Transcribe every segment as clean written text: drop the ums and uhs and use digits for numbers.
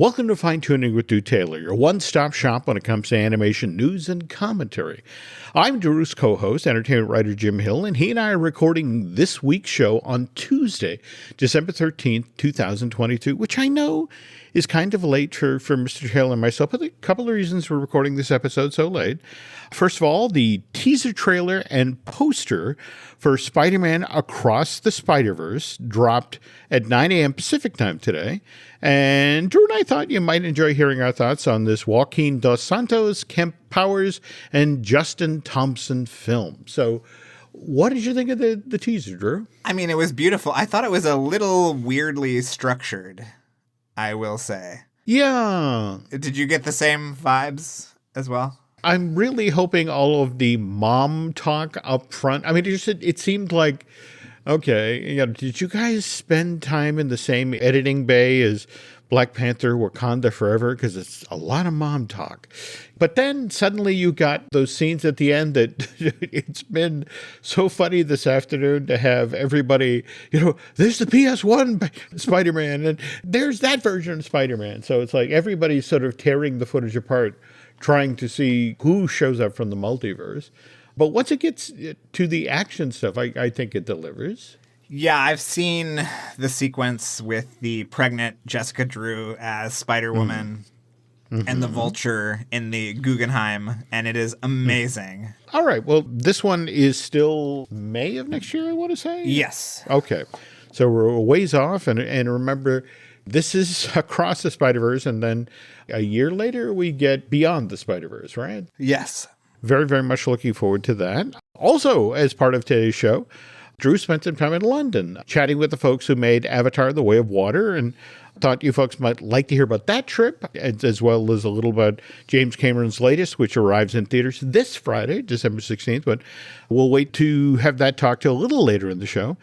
Welcome to Fine Tuning with Drew Taylor, your one-stop shop when it comes to animation news and commentary. I'm Drew's co-host, entertainment writer Jim Hill, and he and I are recording this week's show on Tuesday, December 13th, 2022, which I know is kind of late for Mr. Taylor and myself, but a couple of reasons we're recording this episode so late. First of all, the teaser trailer and poster for Spider-Man Across the Spider-Verse dropped at 9 a.m. Pacific time today. And Drew and I thought you might enjoy hearing our thoughts on this Joaquin Dos Santos, Kemp Powers, and Justin Thompson film. So what did you think of the teaser, Drew? I mean, it was beautiful. I thought it was a little weirdly structured, I will say. Yeah. Did you get the same vibes as well? I'm really hoping all of the mom talk up front. I mean, it seemed like, okay, did you guys spend time in the same editing bay as Black Panther, Wakanda Forever? Because it's a lot of mom talk. But then suddenly you got those scenes at the end that it's been so funny this afternoon to have everybody, there's the PS1 Spider-Man and there's that version of Spider-Man. So it's like everybody's sort of tearing the footage apart, trying to see who shows up from the multiverse. But once it gets to the action stuff, I think it delivers. Yeah, I've seen the sequence with the pregnant Jessica Drew as Spider-Woman and the Vulture in the Guggenheim, and it is amazing. All right. Well, this one is still May of next year, I want to say? Yes. Okay. So we're a ways off, and remember, this is Across the Spider-Verse, and then a year later we get Beyond the Spider-Verse, right? Yes. Very, very much looking forward to that. Also, as part of today's show, Drew spent some time in London chatting with the folks who made Avatar: The Way of Water, and thought you folks might like to hear about that trip, as well as a little about James Cameron's latest, which arrives in theaters this Friday, December 16th, but we'll wait to have that talk till a little later in the show.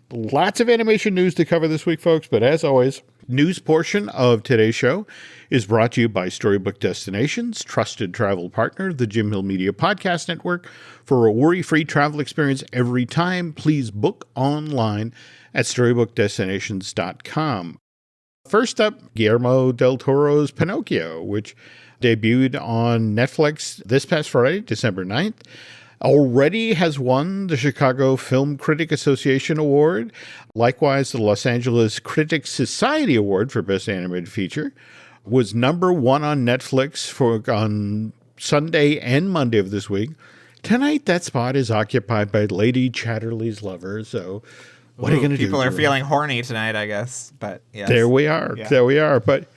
Lots of animation news to cover this week, folks, but as always, news portion of today's show is brought to you by Storybook Destinations, trusted travel partner of the Jim Hill Media Podcast Network. For a worry-free travel experience every time, please book online at StorybookDestinations.com. First up, Guillermo del Toro's Pinocchio, which debuted on Netflix this past Friday, December 9th. Already has won the Chicago Film Critic Association Award, likewise the Los Angeles Critics Society Award for Best Animated Feature, was number one on Netflix on Sunday and Monday of this week. Tonight, that spot is occupied by Lady Chatterley's Lover, so what are you going to do? People are feeling horny tonight, I guess, but yes. There we are, Yeah. There we are, but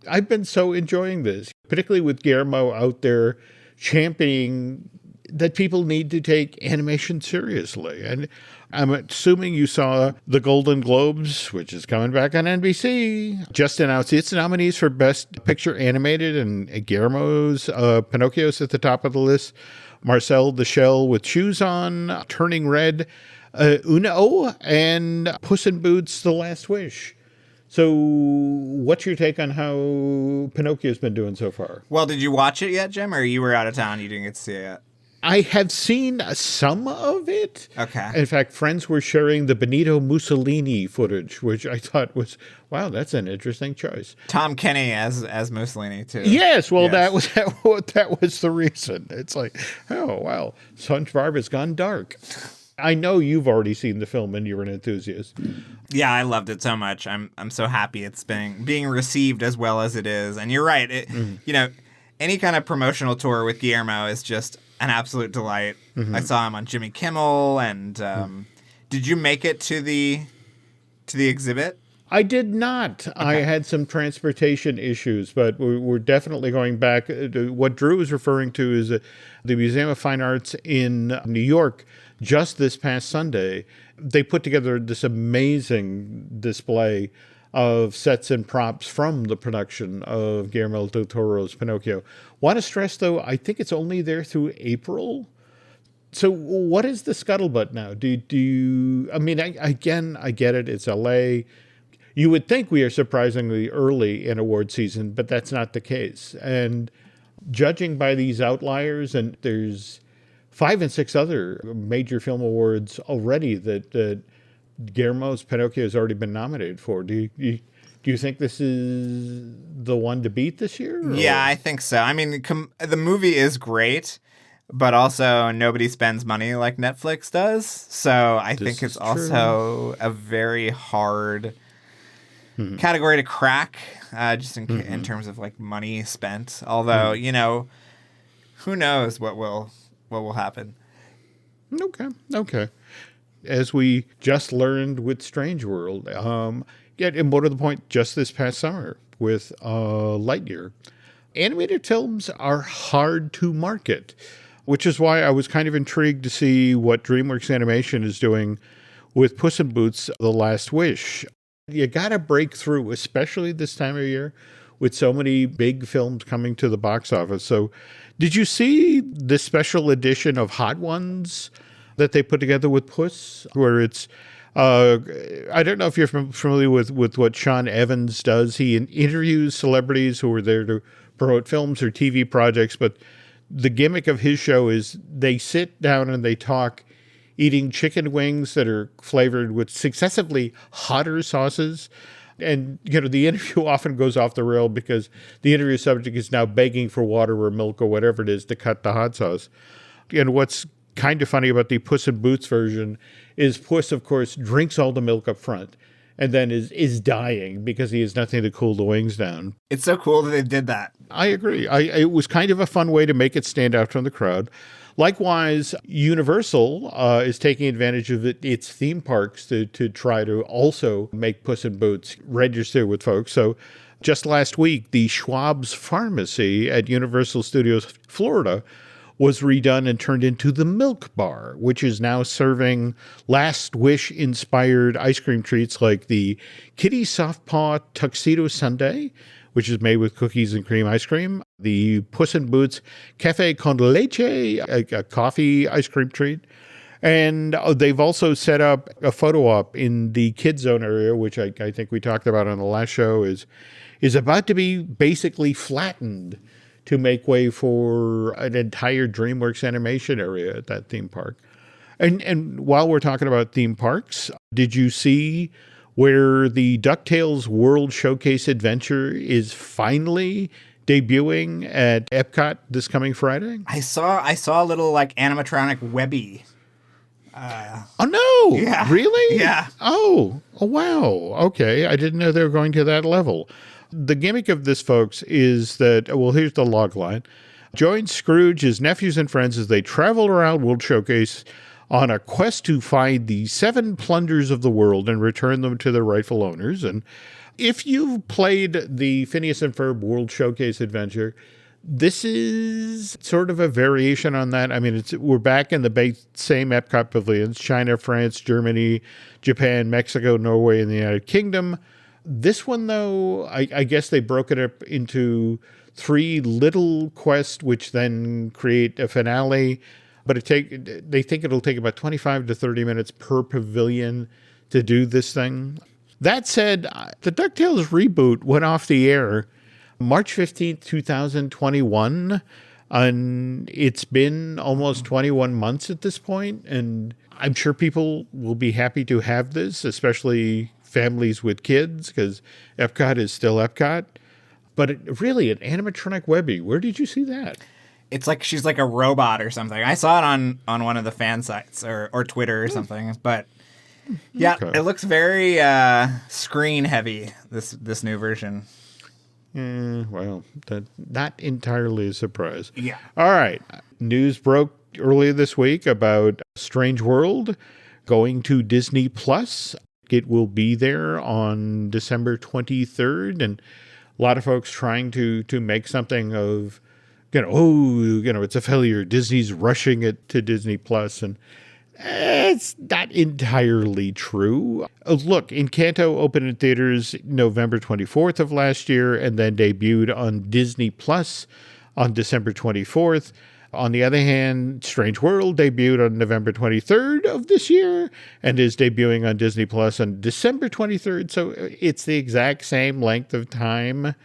I've been so enjoying this, particularly with Guillermo out there championing that people need to take animation seriously. And I'm assuming you saw the Golden Globes, which is coming back on NBC, just announced its nominees for Best Picture Animated, and Guillermo's Pinocchio's at the top of the list. Marcel the Shell with Shoes On, Turning Red, Uno, and Puss in Boots: The Last Wish. So what's your take on how Pinocchio's been doing so far? Well, did you watch it yet, Jim, or you were out of town, you didn't get to see it yet? I have seen some of it. Okay. In fact, friends were sharing the Benito Mussolini footage, which I thought was, wow, that's an interesting choice. Tom Kenny as Mussolini, too. Yes, well, yes. That was the reason. It's like, oh, wow, SpongeBob has gone dark. I know you've already seen the film and you're an enthusiast. Yeah, I loved it so much. I'm so happy it's being received as well as it is. And you're right. Any kind of promotional tour with Guillermo is just an absolute delight. I saw him on Jimmy Kimmel, and did you make it to the exhibit? I did not. Okay. I had some transportation issues, but we're definitely going back. What Drew is referring to is the Museum of Fine Arts in New York. Just this past Sunday, they put together this amazing display of sets and props from the production of Guillermo del Toro's Pinocchio. Want to stress, though, I think it's only there through April. So what is the scuttlebutt now? Do you, I mean, I get it. It's LA. You would think we are surprisingly early in award season, but that's not the case. And judging by these outliers, and there's 5 and 6 other major film awards already that Guillermo's Pinocchio has already been nominated for. Do Do you think this is the one to beat this year? Yeah, I think so. I mean, the movie is great, but also nobody spends money like Netflix does. So I think it's also a very hard category to crack, just in terms of like money spent. Although, who knows what will happen. Okay. As we just learned with Strange World, and more to the point, just this past summer with Lightyear, animated films are hard to market, which is why I was kind of intrigued to see what DreamWorks Animation is doing with Puss in Boots: The Last Wish. You got to break through, especially this time of year, with so many big films coming to the box office. So, did you see this special edition of Hot Ones that they put together with Puss, where it's, I don't know if you're familiar with what Sean Evans does. He interviews celebrities who are there to promote films or TV projects, but the gimmick of his show is they sit down and they talk, eating chicken wings that are flavored with successively hotter sauces. And, the interview often goes off the rail because the interview subject is now begging for water or milk or whatever it is to cut the hot sauce. And what's kind of funny about the Puss in Boots version is Puss, of course, drinks all the milk up front and then is dying because he has nothing to cool the wings down. It's so cool that they did that. I agree. It was kind of a fun way to make it stand out from the crowd. Likewise, Universal is taking advantage of its theme parks to try to also make Puss in Boots register with folks. So just last week, the Schwab's Pharmacy at Universal Studios Florida was redone and turned into the Milk Bar, which is now serving Last Wish-inspired ice cream treats like the Kitty Soft Paw Tuxedo Sundae, which is made with cookies and cream ice cream, the Puss in Boots Cafe con Leche, a coffee ice cream treat, and they've also set up a photo op in the Kid Zone area, which I think we talked about on the last show, is about to be basically flattened to make way for an entire DreamWorks Animation area at that theme park. And while we're talking about theme parks, did you see where the DuckTales World Showcase Adventure is finally debuting at Epcot this coming Friday? I saw a little like animatronic Webby. Oh no! Yeah. Really? Yeah. Oh wow. Okay, I didn't know they were going to that level. The gimmick of this, folks, is that, well, here's the log line. Join Scrooge, his nephews and friends as they travel around World Showcase on a quest to find the 7 plunders of the world and return them to their rightful owners. And if you've played the Phineas and Ferb World Showcase Adventure, this is sort of a variation on that. I mean, we're back in the same Epcot pavilions: China, France, Germany, Japan, Mexico, Norway, and the United Kingdom. This one, though, I guess they broke it up into 3 little quests, which then create a finale. But they think it'll take about 25 to 30 minutes per pavilion to do this thing. That said, the DuckTales reboot went off the air March 15th, 2021. And it's been almost 21 months at this point. And I'm sure people will be happy to have this, especially families with kids, because Epcot is still Epcot. But really, an animatronic Webby, where did you see that? It's like she's like a robot or something. I saw it on one of the fan sites or Twitter or something. But yeah, okay. It looks very screen heavy, this new version. Well, not entirely a surprise. Yeah. All right. News broke earlier this week about Strange World going to Disney Plus. It will be there on December 23rd, and a lot of folks trying to make something of, it's a failure. Disney's rushing it to Disney Plus, and it's not entirely true. Look, Encanto opened in theaters November 24th of last year, and then debuted on Disney Plus on December 24th. On the other hand, Strange World debuted on November 23rd of this year and is debuting on Disney Plus on December 23rd. So it's the exact same length of time.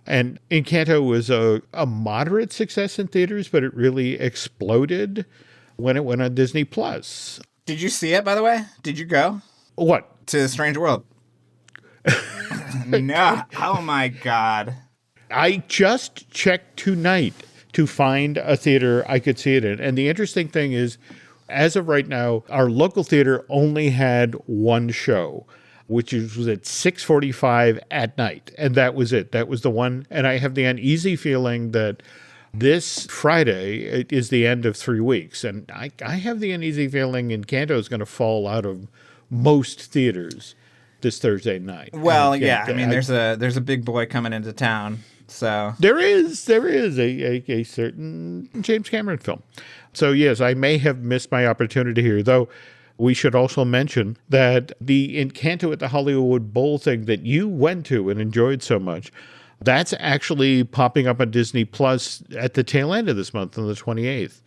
And Encanto was a moderate success in theaters, but it really exploded when it went on Disney Plus. Did you see it, by the way? Did you go? What? To Strange World. No. Oh, my God. I just checked tonight to find a theater I could see it in. And the interesting thing is, as of right now, our local theater only had one show, which was at 6:45 at night. And that was it. That was the one. And I have the uneasy feeling that this Friday is the end of 3 weeks. And I have the uneasy feeling Encanto is going to fall out of most theaters this Thursday night. Well, yeah. I mean, there's a big boy coming into town. So there is a certain James Cameron film. So yes, I may have missed my opportunity here, though. We should also mention that the Encanto at the Hollywood Bowl thing that you went to and enjoyed so much, that's actually popping up on Disney Plus at the tail end of this month on the 28th.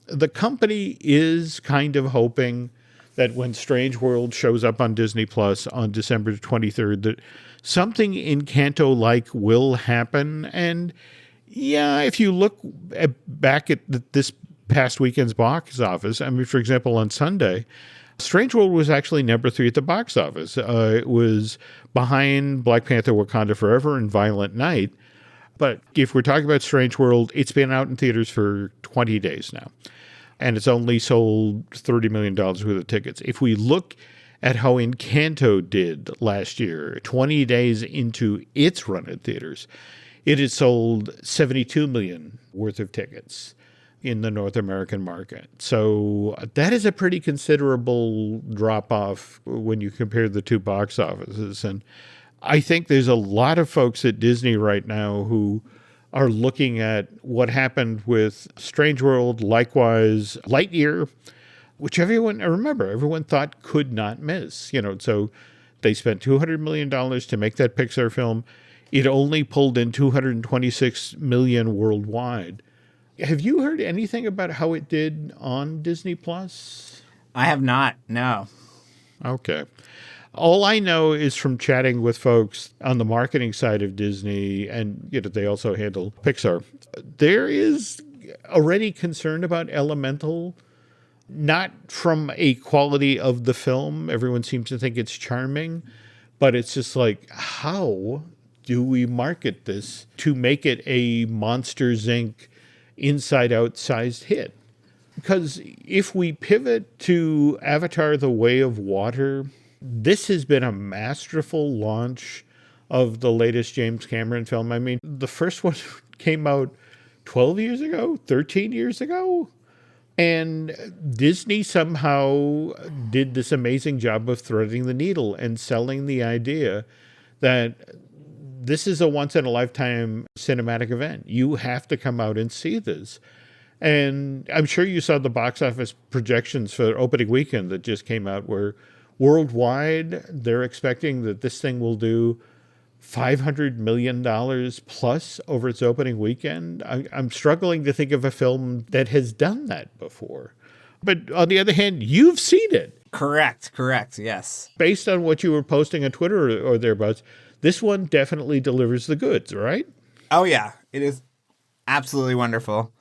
The company is kind of hoping that when Strange World shows up on Disney Plus on December 23rd, that something Encanto-like will happen. And yeah, if you look back at this past weekend's box office, I mean, for example, on Sunday, Strange World was actually number 3 at the box office. It was behind Black Panther: Wakanda Forever and Violent Night. But if we're talking about Strange World, it's been out in theaters for 20 days now. And it's only sold $30 million worth of tickets. If we look at how Encanto did last year, 20 days into its run at theaters, it had sold $72 million worth of tickets in the North American market. So that is a pretty considerable drop-off when you compare the two box offices. And I think there's a lot of folks at Disney right now who are looking at what happened with Strange World, likewise Lightyear, which everyone thought could not miss. So they spent $200 million to make that Pixar film. It only pulled in $226 million worldwide. Have you heard anything about how it did on Disney Plus? I have not, no. Okay. All I know is from chatting with folks on the marketing side of Disney, and they also handle Pixar. There is already concern about Elemental, not from a quality of the film. Everyone seems to think it's charming, but it's just like, how do we market this to make it a Monsters, Inc. inside-out sized hit? Because if we pivot to Avatar: The Way of Water, this has been a masterful launch of the latest James Cameron film. I mean, the first one came out 12 years ago, 13 years ago. And Disney somehow did this amazing job of threading the needle and selling the idea that this is a once-in-a-lifetime cinematic event. You have to come out and see this. And I'm sure you saw the box office projections for opening weekend that just came out, where worldwide they're expecting that this thing will do $500 million plus over its opening weekend. I'm struggling to think of a film that has done that before. But on the other hand, you've seen it. Correct, yes. Based on what you were posting on Twitter or thereabouts, this one definitely delivers the goods, right? Oh, yeah. It is absolutely wonderful.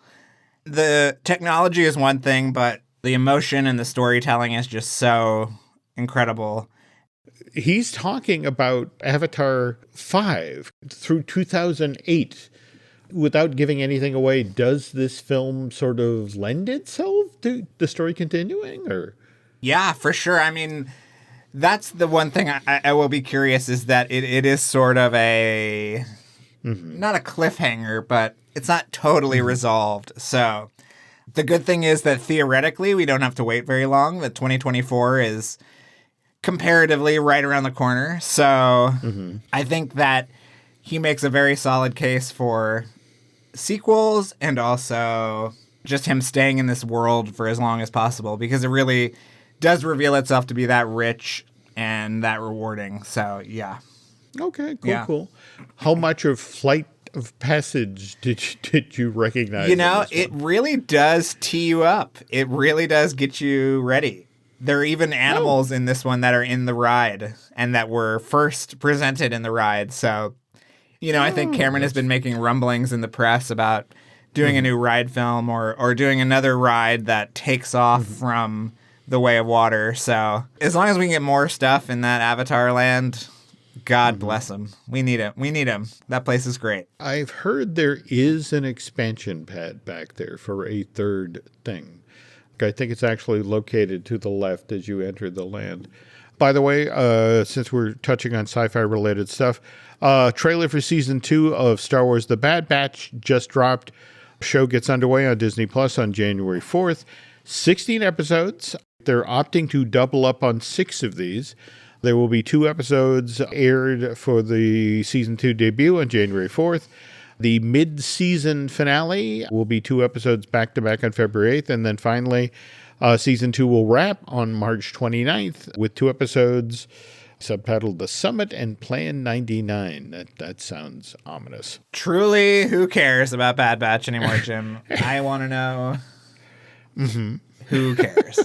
The technology is one thing, but the emotion and the storytelling is just so incredible. He's talking about Avatar 5 through 2008. Without giving anything away, does this film sort of lend itself to the story continuing? Or yeah, for sure. I mean, that's the one thing I will be curious, is that it is sort of a, not a cliffhanger, but it's not totally resolved. So the good thing is that theoretically we don't have to wait very long. That 2024 is comparatively right around the corner. So I think that he makes a very solid case for sequels, and also just him staying in this world for as long as possible, because it really does reveal itself to be that rich and that rewarding. So, yeah. Okay, cool. How much of Flight of Passage did you recognize? It really does tee you up. It really does get you ready. There are even animals in this one that are in the ride and that were first presented in the ride. So, I think Cameron has been making rumblings in the press about doing a new ride film or doing another ride that takes off from The Way of Water. So as long as we can get more stuff in that Avatar land, God bless him. We need him. We need him. That place is great. I've heard there is an expansion pad back there for a third thing. I think it's actually located to the left as you enter the land. By the way, since we're touching on sci-fi related stuff, trailer for season 2 of Star Wars The Bad Batch just dropped. Show gets underway on Disney Plus on January 4th. 16 episodes. They're opting to double up on 6 of these. There will be 2 episodes aired for the season 2 debut on January 4th. The mid-season finale will be 2 episodes back-to-back on February 8th. And then finally, season 2 will wrap on March 29th with 2 episodes subtitled The Summit and Plan 99. That sounds ominous. Truly, who cares about Bad Batch anymore, Jim? I want to know who cares.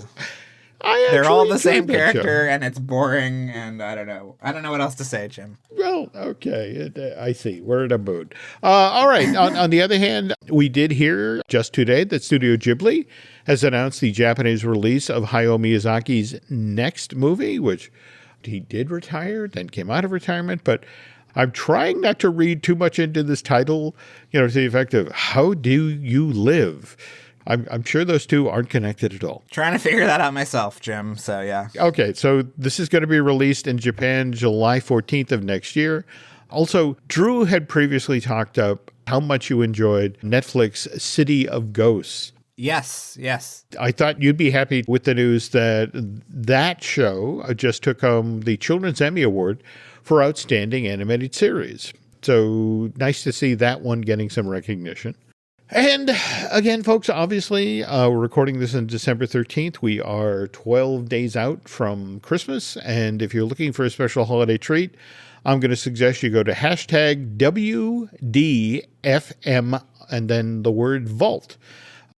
They're all the same character, and it's boring, and I don't know. I don't know what else to say, Jim. Well, okay. I see. We're in a mood. All right. On the other hand, we did hear just today that Studio Ghibli has announced the Japanese release of Hayao Miyazaki's next movie, which he did retire, then came out of retirement. But I'm trying not to read too much into this title, to the effect of How Do You Live? I'm sure those two aren't connected at all. Trying to figure that out myself, Jim. So, yeah. Okay, so this is going to be released in Japan July 14th of next year. Also, Drew had previously talked up how much you enjoyed Netflix City of Ghosts. Yes. I thought you'd be happy with the news that show just took home the Children's Emmy Award for Outstanding Animated Series. So nice to see that one getting some recognition. And again, folks, obviously, we're recording this on December 13th. We are 12 days out from Christmas. And if you're looking for a special holiday treat, I'm going to suggest you go to hashtag WDFM and then the word Vault,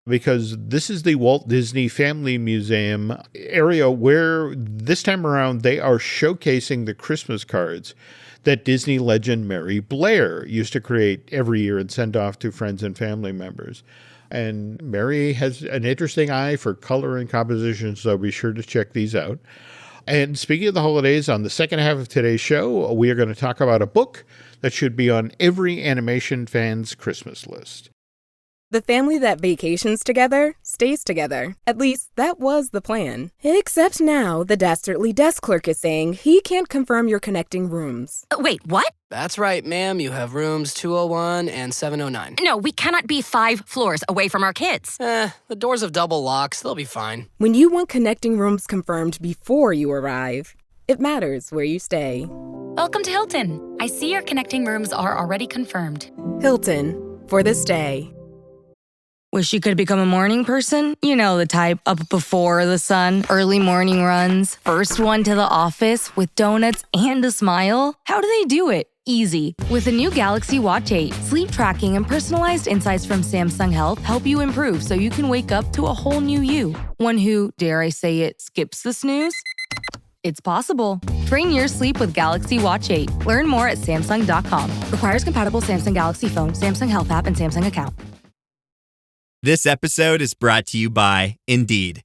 because this is the Walt Disney Family Museum area where this time around they are showcasing the Christmas cards that Disney legend Mary Blair used to create every year and send off to friends and family members. And Mary has an interesting eye for color and composition, so be sure to check these out. And speaking of the holidays, on the second half of today's show, we are going to talk about a book that should be on every animation fan's Christmas list. The family that vacations together stays together. At least, that was the plan. Except now, the dastardly desk clerk is saying he can't confirm your connecting rooms. Wait, what? That's right, ma'am. You have rooms 201 and 709. No, we cannot be 5 floors away from our kids. The doors have double locks. They'll be fine. When you want connecting rooms confirmed before you arrive, it matters where you stay. Welcome to Hilton. I see your connecting rooms are already confirmed. Hilton, for this day. Wish you could become a morning person? You know the type, up before the sun, early morning runs, first one to the office with donuts and a smile. How do they do it? Easy. With the new Galaxy Watch 8, sleep tracking and personalized insights from Samsung Health help you improve so you can wake up to a whole new you. One who, dare I say it, skips the snooze? It's possible. Train your sleep with Galaxy Watch 8. Learn more at Samsung.com. Requires compatible Samsung Galaxy phone, Samsung Health app, and Samsung account. This episode is brought to you by Indeed.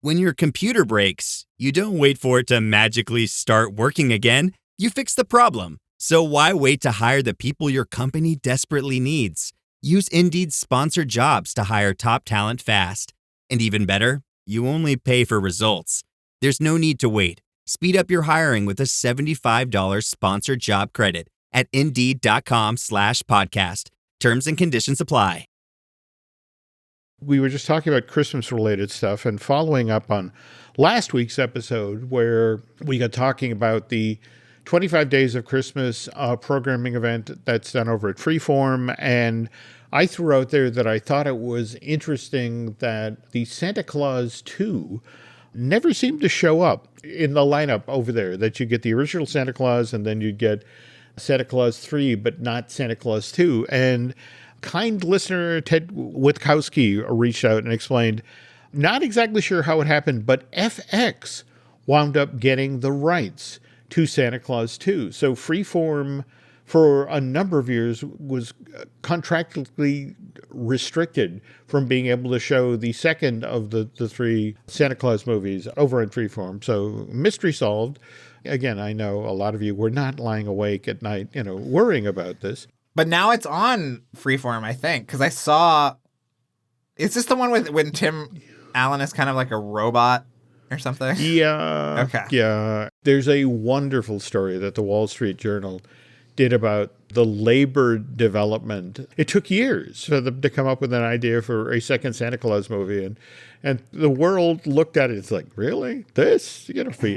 When your computer breaks, you don't wait for it to magically start working again. You fix the problem. So why wait to hire the people your company desperately needs? Use Indeed's sponsored jobs to hire top talent fast. And even better, you only pay for results. There's no need to wait. Speed up your hiring with a $75 sponsored job credit at Indeed.com/podcast. Terms and conditions apply. We were just talking about Christmas-related stuff and following up on last week's episode where we got talking about the 25 Days of Christmas programming event that's done over at Freeform. And I threw out there that I thought it was interesting that the Santa Claus 2 never seemed to show up in the lineup over there, that you get the original Santa Claus and then you get Santa Claus 3, but not Santa Claus 2. And kind listener Ted Witkowski reached out and explained, not exactly sure how it happened, but FX wound up getting the rights to Santa Claus 2. So Freeform, for a number of years, was contractually restricted from being able to show the second of the 3 Santa Claus movies over in Freeform. So mystery solved. Again, I know a lot of you were not lying awake at night, worrying about this. But now it's on Freeform, I think, because I saw. Is this the one with when Tim Allen is kind of like a robot or something? Yeah. Okay. Yeah. There's a wonderful story that the Wall Street Journal did about the labor development. It took years for them to come up with an idea for a second Santa Claus movie. And the world looked at it. It's like, really? This?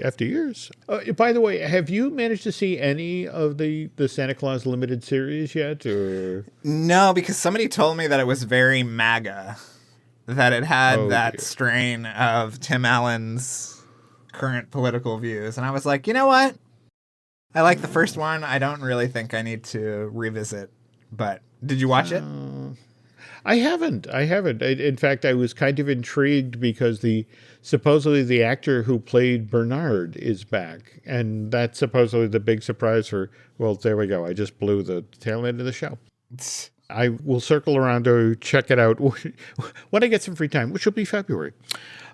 After years. By the way, have you managed to see any of the Santa Claus limited series yet? Or No, because somebody told me that it was very MAGA, that it had that dear. strain of Tim Allen's current political views. And I was like, you know what? I like the first one. I don't really think I need to revisit. But did you watch it? I haven't. In fact, I was kind of intrigued because supposedly the actor who played Bernard is back. And that's supposedly the big surprise well, there we go. I just blew the tail end of the show. I will circle around to check it out when I get some free time, which will be February.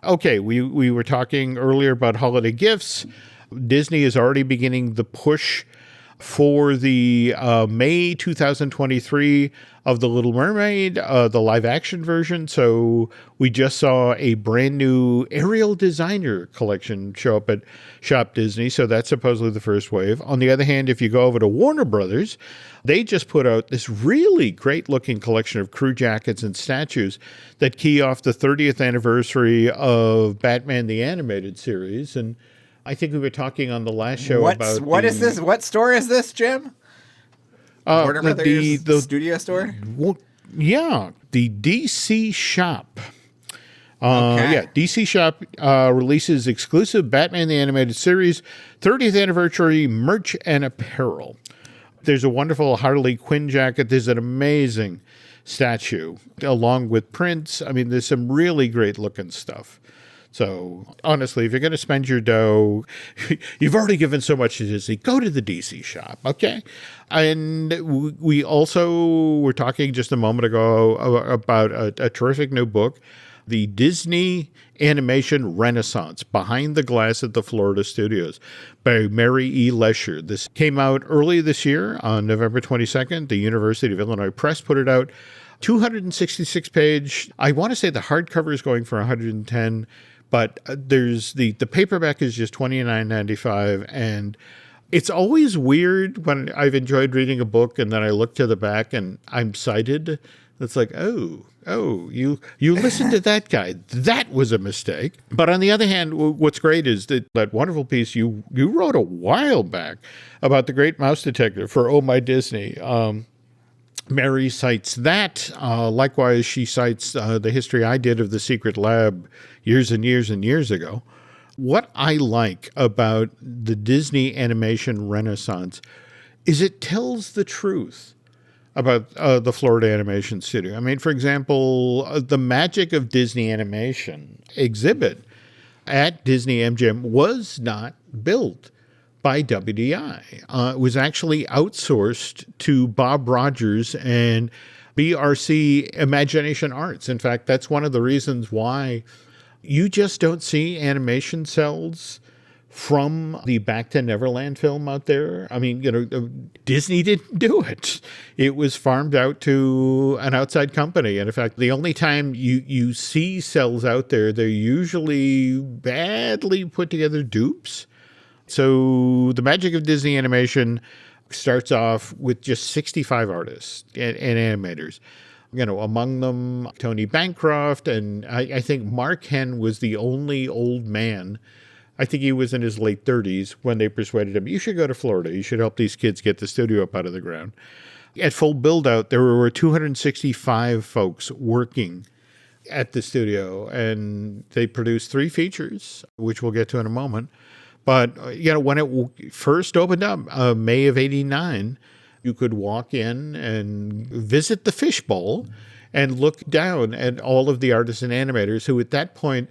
Okay, we were talking earlier about holiday gifts. Disney is already beginning the push for the May 2023 of The Little Mermaid, the live action version. So we just saw a brand new Ariel designer collection show up at Shop Disney. So that's supposedly the first wave. On the other hand, if you go over to Warner Brothers, they just put out this really great looking collection of crew jackets and statues that key off the 30th anniversary of Batman the Animated Series. And I think we were talking on the last show about what is this? What store is this, Jim? Warner Brothers the studio store? Yeah, the DC Shop. Okay. Yeah, DC Shop releases exclusive Batman the Animated Series 30th anniversary merch and apparel. There's a wonderful Harley Quinn jacket. There's an amazing statue along with prints. I mean, there's some really great looking stuff. So honestly, if you're going to spend your dough, you've already given so much to Disney, go to the DC Shop, okay? And we also were talking just a moment ago about a terrific new book, The Disney Animation Renaissance, Behind the Glass at the Florida Studios by Mary E. Lesher. This came out early this year on November 22nd. The University of Illinois Press put it out. 266 page. I want to say the hardcover is going for 110, but there's the paperback is just $29.95, and it's always weird when I've enjoyed reading a book and then I look to the back and I'm cited. It's like, oh, you listened to that guy. That was a mistake. But on the other hand, what's great is that wonderful piece you wrote a while back about the Great Mouse Detective for Oh My Disney. Mary cites that. Likewise, she cites the history I did of the Secret Lab years and years and years ago. What I like about the Disney Animation Renaissance is it tells the truth about the Florida Animation Studio. I mean, for example, the Magic of Disney Animation exhibit at Disney MGM was not built by WDI. It was actually outsourced to Bob Rogers and BRC Imagination Arts. In fact, that's one of the reasons why you just don't see animation cells from the Back to Neverland film out there. I mean, Disney didn't do it. It was farmed out to an outside company. And in fact, the only time you see cells out there, they're usually badly put together dupes. So the Magic of Disney Animation starts off with just 65 artists and animators. Among them, Tony Bancroft, and I think Mark Henn was the only old man. I think he was in his late 30s when they persuaded him, you should go to Florida. You should help these kids get the studio up out of the ground. At full build-out, there were 265 folks working at the studio, and they produced 3 features, which we'll get to in a moment. But, when it first opened up, May of '89, you could walk in and visit the fishbowl and look down at all of the artists and animators who at that point,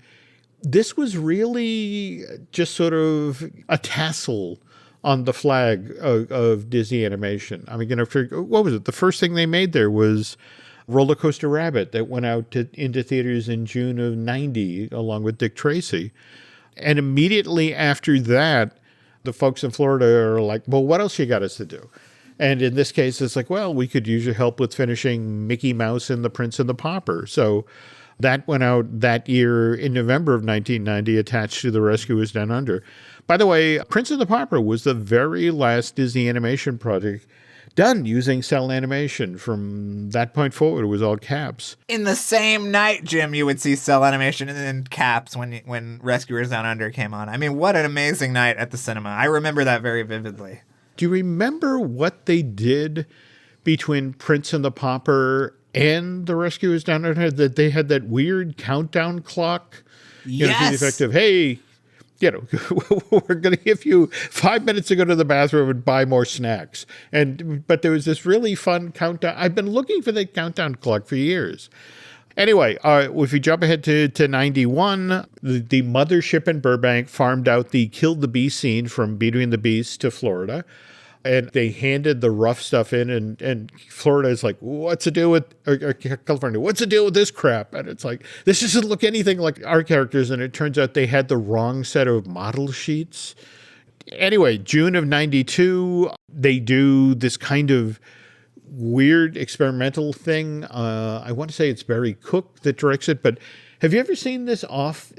this was really just sort of a tassel on the flag of Disney animation. I mean, what was it? The first thing they made there was Roller Coaster Rabbit that went out into theaters in June of '90 along with Dick Tracy. And immediately after that, the folks in Florida are like, well, what else you got us to do? And in this case, it's like, well, we could use your help with finishing Mickey Mouse and the Prince and the Pauper. So that went out that year in November of 1990, attached to The Rescuers Down Under. By the way, Prince and the Pauper was the very last Disney animation project done using cell animation. From that point forward, it was all caps. In the same night, Jim, you would see cell animation and then caps when Rescuers Down Under came on. I mean, what an amazing night at the cinema. I remember that very vividly. Do you remember what they did between Prince and the Pauper and The Rescuers Down Under? That they had that weird countdown clock. You know, to the effect of, hey, you know, we're going to give you 5 minutes to go to the bathroom and buy more snacks. But there was this really fun countdown. I've been looking for that countdown clock for years. Anyway, if you jump ahead to 91, the mothership in Burbank farmed out the Kill the Beast scene from Beauty and the Beast to Florida. And they handed the rough stuff in, and Florida is like, what's the deal with, or California, what's the deal with this crap? And it's like, this doesn't look anything like our characters. And it turns out they had the wrong set of model sheets. Anyway, June of 92, they do this kind of weird experimental thing. I want to say it's Barry Cook that directs it, but have you ever seen this off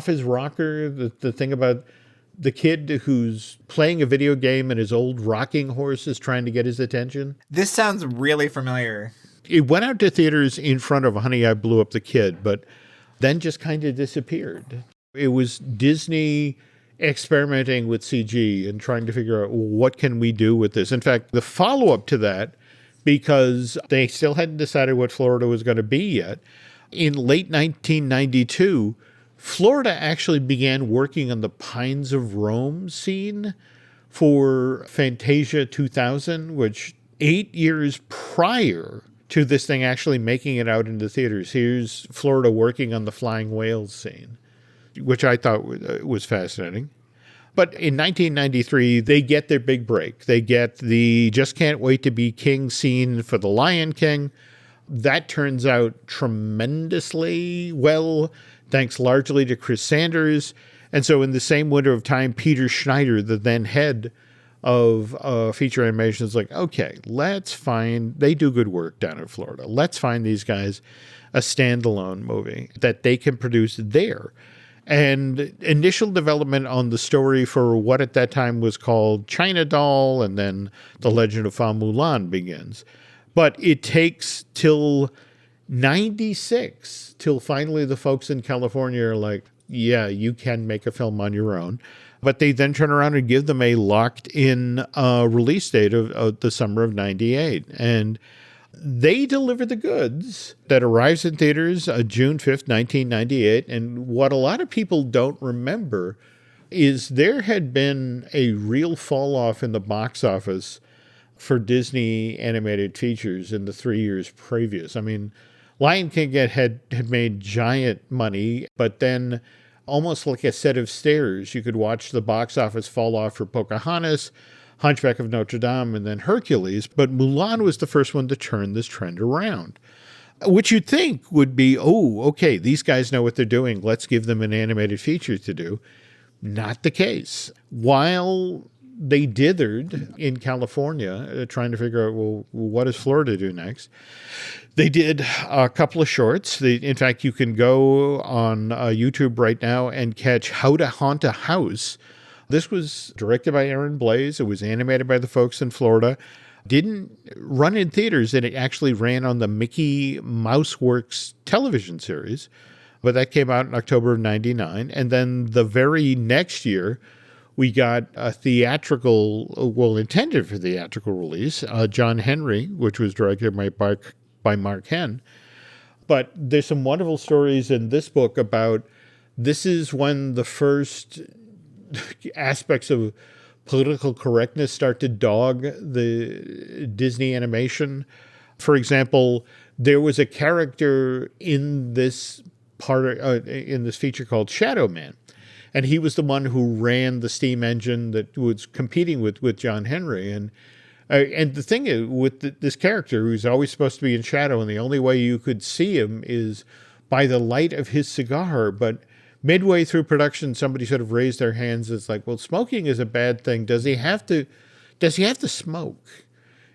his rocker, the thing about the kid who's playing a video game and his old rocking horse is trying to get his attention? This sounds really familiar. It went out to theaters in front of Honey, I Blew Up the Kid, but then just kind of disappeared. It was Disney experimenting with CG and trying to figure out, what can we do with this? In fact, the follow-up to that, because they still hadn't decided what Florida was going to be yet, in late 1992, Florida actually began working on the Pines of Rome scene for Fantasia 2000, which 8 years prior to this thing actually making it out into theaters. Here's Florida working on the flying whales scene, which I thought was fascinating. But in 1993, they get their big break. They get the Just Can't Wait to Be King scene for The Lion King. That turns out tremendously well, thanks largely to Chris Sanders. And so in the same window of time, Peter Schneider, the then head of feature animation, is like, okay, they do good work down in Florida. Let's find these guys a standalone movie that they can produce there. And initial development on the story for what at that time was called China Doll and then The Legend of Fa Mulan begins. But it takes till 96 till finally the folks in California are like, yeah, you can make a film on your own. But they then turn around and give them a locked-in release date of the summer of 98. And they deliver the goods. That arrives in theaters June 5th, 1998. And what a lot of people don't remember is there had been a real fall-off in the box office for Disney animated features in the 3 years previous. I mean, Lion King had made giant money, but then almost like a set of stairs, you could watch the box office fall off for Pocahontas, Hunchback of Notre Dame, and then Hercules. But Mulan was the first one to turn this trend around, which you'd think would be, oh, okay, these guys know what they're doing. Let's give them an animated feature to do. Not the case. While they dithered in California, trying to figure out, well, what does Florida do next? They did a couple of shorts. In fact, you can go on YouTube right now and catch How to Haunt a House. This was directed by Aaron Blaise. It was animated by the folks in Florida. Didn't run in theaters, and it actually ran on the Mickey Mouse Works television series. But that came out in October of 99. And then the very next year, we got a intended for theatrical release, John Henry, which was directed by Mark Henn. But there's some wonderful stories in this book about this is when the first aspects of political correctness start to dog the Disney animation. For example, there was a character in this in this feature called Shadow Man. And he was the one who ran the steam engine that was competing with John Henry. And the thing is, with this character who's always supposed to be in shadow, and the only way you could see him is by the light of his cigar. But midway through production, somebody sort of raised their hands. It's like, well, smoking is a bad thing. Does he have to smoke?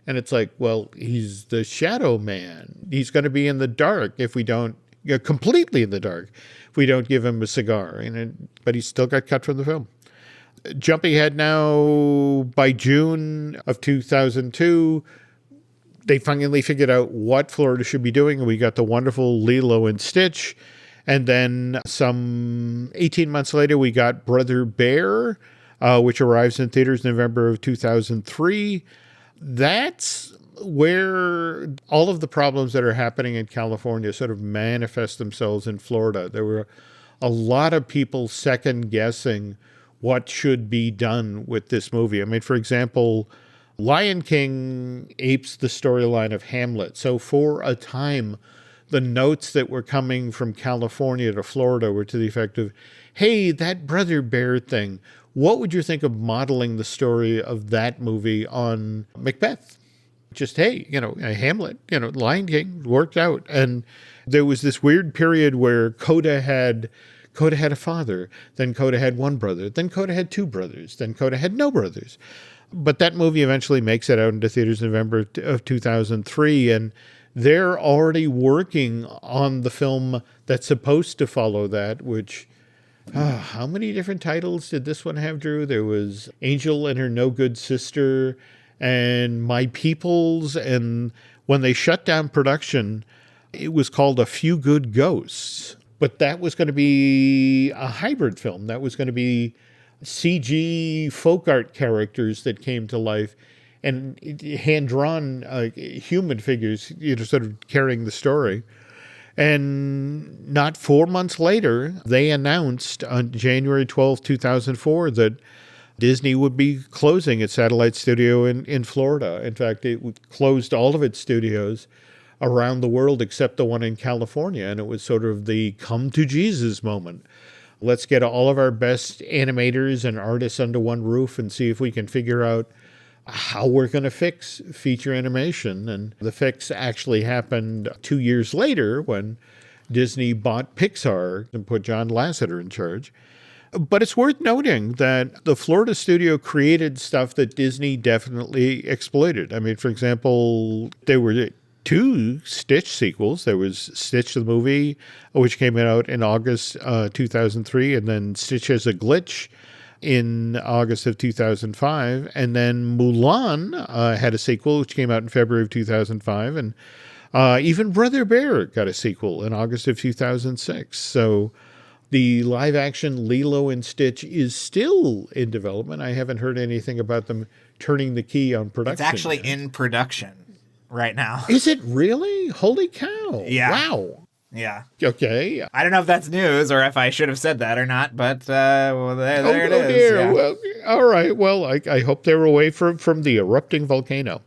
And it's like, well, he's the shadow man. He's going to be in the dark if we don't, completely in the dark, if we don't give him a cigar. But he still got cut from the film. Jumping ahead now, by June of 2002, they finally figured out what Florida should be doing. And we got the wonderful Lilo and Stitch. And then some 18 months later, we got Brother Bear, which arrives in theaters November of 2003. That's where all of the problems that are happening in California sort of manifest themselves in Florida. There were a lot of people second guessing what should be done with this movie. I mean, for example, Lion King apes the storyline of Hamlet. So for a time, the notes that were coming from California to Florida were to the effect of, hey, that Brother Bear thing, what would you think of modeling the story of that movie on Macbeth? Just, hey, Hamlet, Lion King worked out. And there was this weird period where Coda had a father, then Coda had one brother, then Coda had two brothers, then Coda had no brothers. But that movie eventually makes it out into theaters in November of 2003, and they're already working on the film that's supposed to follow that, which, how many different titles did this one have, Drew? There was Angel and Her No Good Sister and My Peoples. And when they shut down production, it was called A Few Good Ghosts. But that was going to be a hybrid film. That was going to be CG folk art characters that came to life and hand-drawn human figures, sort of carrying the story. And not 4 months later, they announced on January 12, 2004, that Disney would be closing its satellite studio in Florida. In fact, it closed all of its studios around the world except the one in California. And it was sort of the come to Jesus moment. Let's get all of our best animators and artists under one roof and see if we can figure out how we're going to fix feature animation. And the fix actually happened 2 years later when Disney bought Pixar and put John Lasseter in charge. But it's worth noting that the Florida studio created stuff that Disney definitely exploited. I mean, for example, there were 2 Stitch sequels. There was Stitch the movie, which came out in August 2003, and then Stitch Has a Glitch in August of 2005. And then Mulan had a sequel, which came out in February of 2005. And even Brother Bear got a sequel in August of 2006. So the live-action Lilo and Stitch is still in development. I haven't heard anything about them turning the key on production. It's actually yet. in production right now. Is it really? Holy cow. Yeah. Wow. Yeah. Okay. I don't know if that's news or if I should have said that or not, but well, there it is. Dear. Yeah. Well, all right. Well, I hope they're away from the erupting volcano.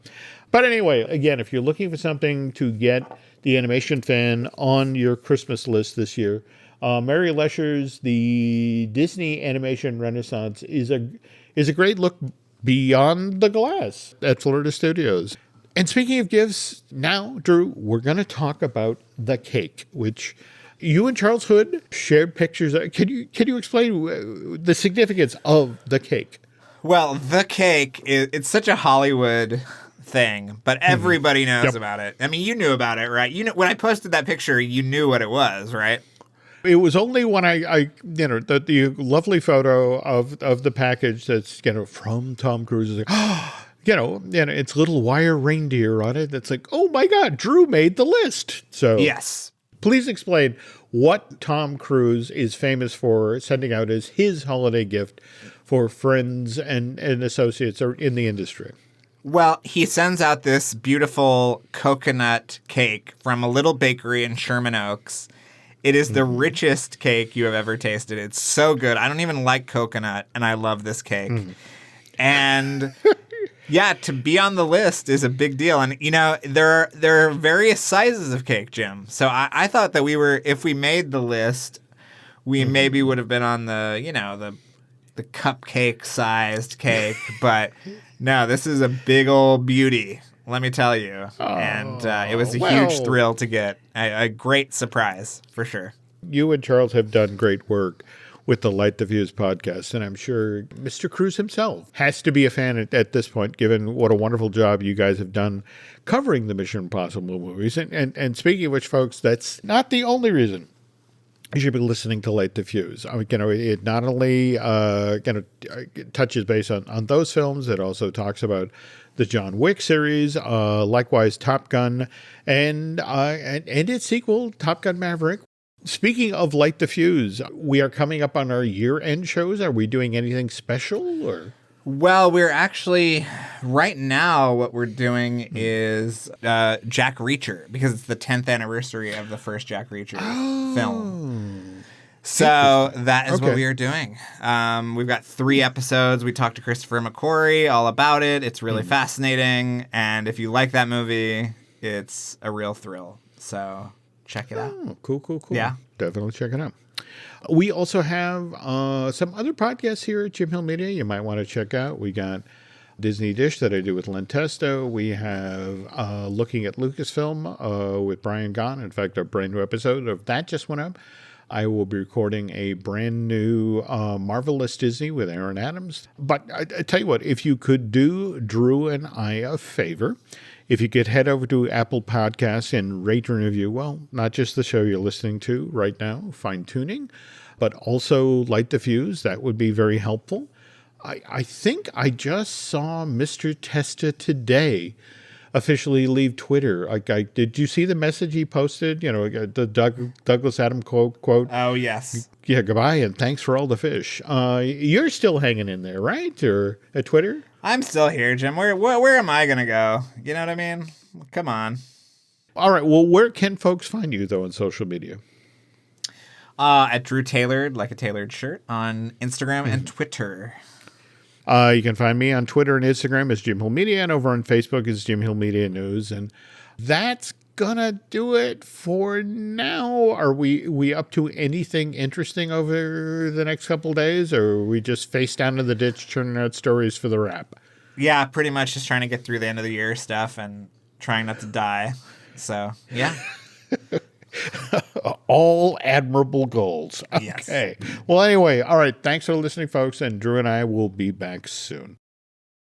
But anyway, again, if you're looking for something to get the animation fan on your Christmas list this year, Mary Lesher's The Disney Animation Renaissance is a great look beyond the glass at Florida Studios. And speaking of gifts, now, Drew, we're going to talk about the cake, which you and Charles Hood shared pictures of. Can you explain the significance of the cake? Well, the cake, it's such a Hollywood thing, but everybody knows about it. I mean, you knew about it, right? When I posted that picture, you knew what it was, right? It was only when I the lovely photo of the package that's, from Tom Cruise is like, it's little wire reindeer on it. That's like, oh my God, Drew made the list. So yes, please explain what Tom Cruise is famous for sending out as his holiday gift for friends and associates in the industry. Well, he sends out this beautiful coconut cake from a little bakery in Sherman Oaks. It is the richest cake you have ever tasted. It's so good. I don't even like coconut, and I love this cake. And yeah, to be on the list is a big deal. And, there are various sizes of cake, Jim. So I thought that if we made the list, we maybe would have been on the cupcake-sized cake. But no, this is a big old beauty, let me tell you. And it was a huge thrill to get. A great surprise, for sure. you and Charles have done great work with the Light the Fuse podcast, and I'm sure Mr. Cruz himself has to be a fan at this point, given what a wonderful job you guys have done covering the Mission Impossible movies. And speaking of which, folks, that's not the only reason you should be listening to Light the Fuse. I mean, it not only touches base on those films, it also talks about the John Wick series, likewise Top Gun, and its sequel, Top Gun Maverick. Speaking of Light the Fuse, we are coming up on our year-end shows. Are we doing anything special, or? Well, we're actually, right now, what we're doing is Jack Reacher, because it's the 10th anniversary of the first Jack Reacher film. So that is what we are doing. We've got 3 episodes. We talked to Christopher McQuarrie all about it. It's really fascinating. And if you like that movie, it's a real thrill. So check it out. Oh, cool. Yeah. Definitely check it out. We also have some other podcasts here at Jim Hill Media you might want to check out. We got Disney Dish that I do with Len Testo. We have Looking at Lucasfilm with Brian Gahn. In fact, a brand new episode of that just went up. I will be recording a brand new Marvelous Disney with Aaron Adams. But I tell you what, if you could do Drew and I a favor, if you could head over to Apple Podcasts and rate and review, well, not just the show you're listening to right now, Fine Tuning, but also Light the Fuse, that would be very helpful. I think I just saw Mr. Testa today officially leave Twitter. Did you see the message he posted? The Douglas Adams quote. Oh, yes. Yeah, goodbye and thanks for all the fish. You're still hanging in there, right? Or at Twitter? I'm still here, Jim. Where am I going to go? You know what I mean? Come on. All right. Well, where can folks find you, though, on social media? At Drew Tailored, like a tailored shirt, on Instagram and Twitter. You can find me on Twitter and Instagram as Jim Hill Media, and over on Facebook as Jim Hill Media News. And that's gonna do it for now. Are we up to anything interesting over the next couple of days, or are we just face down in the ditch churning out stories for the wrap? Yeah, pretty much just trying to get through the end of the year stuff and trying not to die. So, yeah. All admirable goals. Yes. Okay. Well, anyway, all right. Thanks for listening, folks. And Drew and I will be back soon.